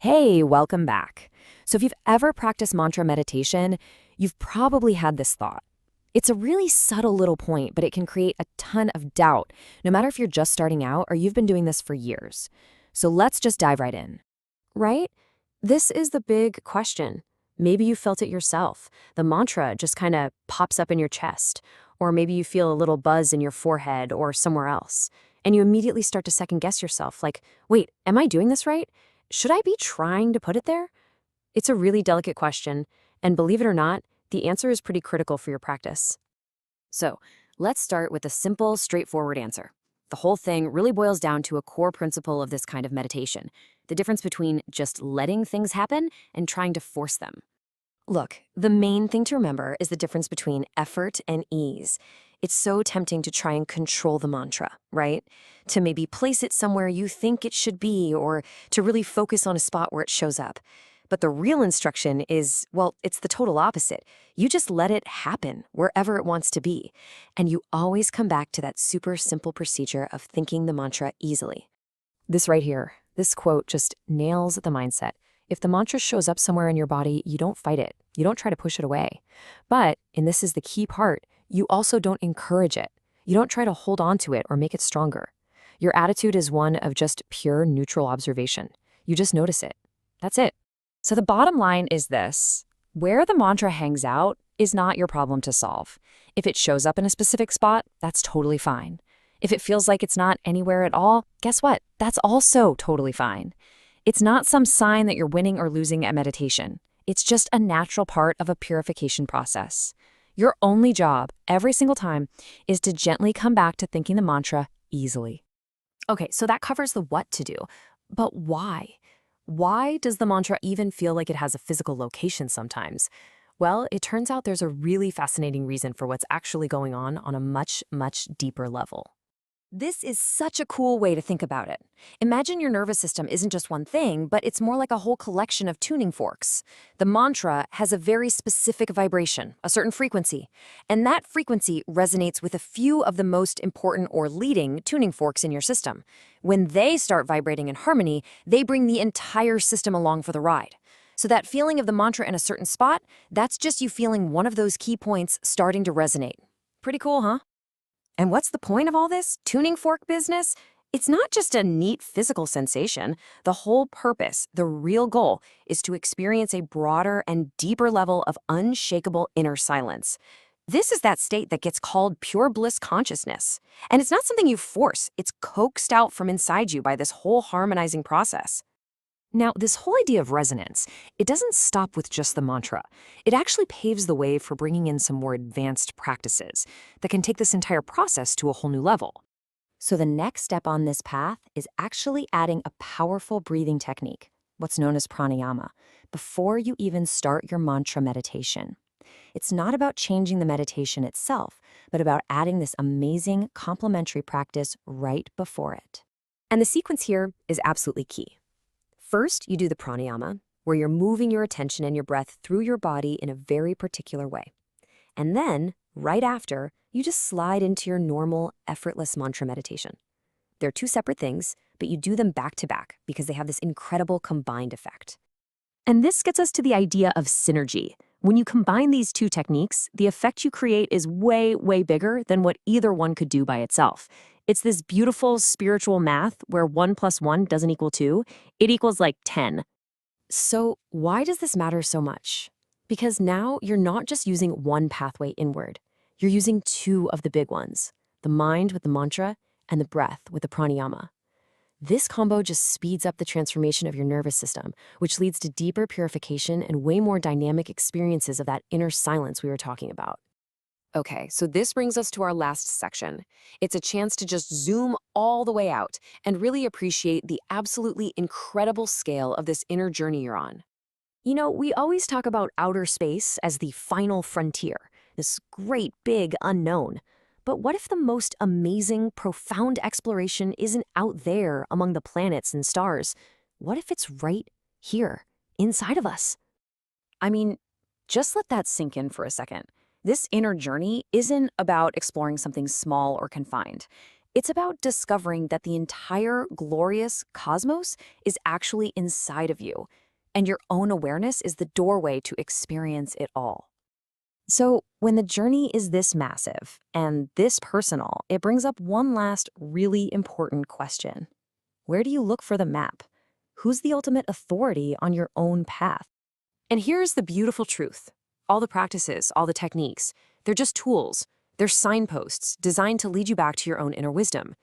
Hey, welcome back. So, if you've ever practiced mantra meditation, you've probably had this thought. It's a really subtle little point, but it can create a ton of doubt, no matter if you're just starting out or you've been doing this for years. So, let's just dive right in. Right? This is the big question. Maybe you felt it yourself. The mantra just kind of pops up in your chest, or maybe you feel a little buzz in your forehead or somewhere else. And you immediately start to second guess yourself, like, wait, am I doing this right? Should I be trying to put it there? It's a really delicate question, and believe it or not, the answer is pretty critical for your practice. So, let's start with a simple, straightforward answer. The whole thing really boils down to a core principle of this kind of meditation, the difference between just letting things happen and trying to force them. Look, the main thing to remember is the difference between effort and ease. It's so tempting to try and control the mantra, right? To maybe place it somewhere you think it should be, or to really focus on a spot where it shows up. But the real instruction is, well, it's the total opposite. You just let it happen wherever it wants to be. And you always come back to that super simple procedure of thinking the mantra easily. This right here, this quote just nails the mindset. If the mantra shows up somewhere in your body, you don't fight it. You don't try to push it away. But, and this is the key part, you also don't encourage it. You don't try to hold on to it or make it stronger. Your attitude is one of just pure neutral observation. You just notice it. That's it. So the bottom line is this. Where the mantra hangs out is not your problem to solve. If it shows up in a specific spot, that's totally fine. If it feels like it's not anywhere at all, guess what? That's also totally fine. It's not some sign that you're winning or losing at meditation. It's just a natural part of a purification process. Your only job, every single time, is to gently come back to thinking the mantra easily. Okay, so that covers the what to do. But why? Why does the mantra even feel like it has a physical location sometimes? Well, it turns out there's a really fascinating reason for what's actually going on a much, much deeper level. This is such a cool way to think about it. Imagine your nervous system isn't just one thing, but it's more like a whole collection of tuning forks. The mantra has a very specific vibration, a certain frequency, and that frequency resonates with a few of the most important or leading tuning forks in your system. When they start vibrating in harmony, they bring the entire system along for the ride. So that feeling of the mantra in a certain spot, that's just you feeling one of those key points starting to resonate. Pretty cool, huh? And what's the point of all this tuning fork business? It's not just a neat physical sensation. The whole purpose, the real goal, is to experience a broader and deeper level of unshakable inner silence. This is that state that gets called pure bliss consciousness. And it's not something you force. It's coaxed out from inside you by this whole harmonizing process. Now, this whole idea of resonance, it doesn't stop with just the mantra. It actually paves the way for bringing in some more advanced practices that can take this entire process to a whole new level. So the next step on this path is actually adding a powerful breathing technique, what's known as pranayama, before you even start your mantra meditation. It's not about changing the meditation itself, but about adding this amazing complementary practice right before it. And the sequence here is absolutely key. First, you do the pranayama, where you're moving your attention and your breath through your body in a very particular way. And then, right after, you just slide into your normal, effortless mantra meditation. They're two separate things, but you do them back to back because they have this incredible combined effect. And this gets us to the idea of synergy. When you combine these two techniques, the effect you create is way, way bigger than what either one could do by itself. It's this beautiful spiritual math where 1 plus 1 doesn't equal 2, it equals like 10. So why does this matter so much? Because now you're not just using one pathway inward. You're using two of the big ones, the mind with the mantra and the breath with the pranayama. This combo just speeds up the transformation of your nervous system, which leads to deeper purification and way more dynamic experiences of that inner silence we were talking about. Okay, so this brings us to our last section. It's a chance to just zoom all the way out and really appreciate the absolutely incredible scale of this inner journey you're on. You know, we always talk about outer space as the final frontier, this great big unknown. But what if the most amazing, profound exploration isn't out there among the planets and stars? What if it's right here, inside of us? I mean, just let that sink in for a second. This inner journey isn't about exploring something small or confined. It's about discovering that the entire glorious cosmos is actually inside of you, and your own awareness is the doorway to experience it all. So, when the journey is this massive and this personal, it brings up one last really important question. Where do you look for the map? Who's the ultimate authority on your own path? And here's the beautiful truth. All the practices, all the techniques, they're just tools. They're signposts designed to lead you back to your own inner wisdom.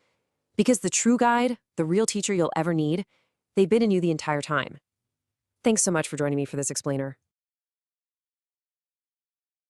Because the true guide, the real teacher you'll ever need, they've been in you the entire time. Thanks so much for joining me for this explainer.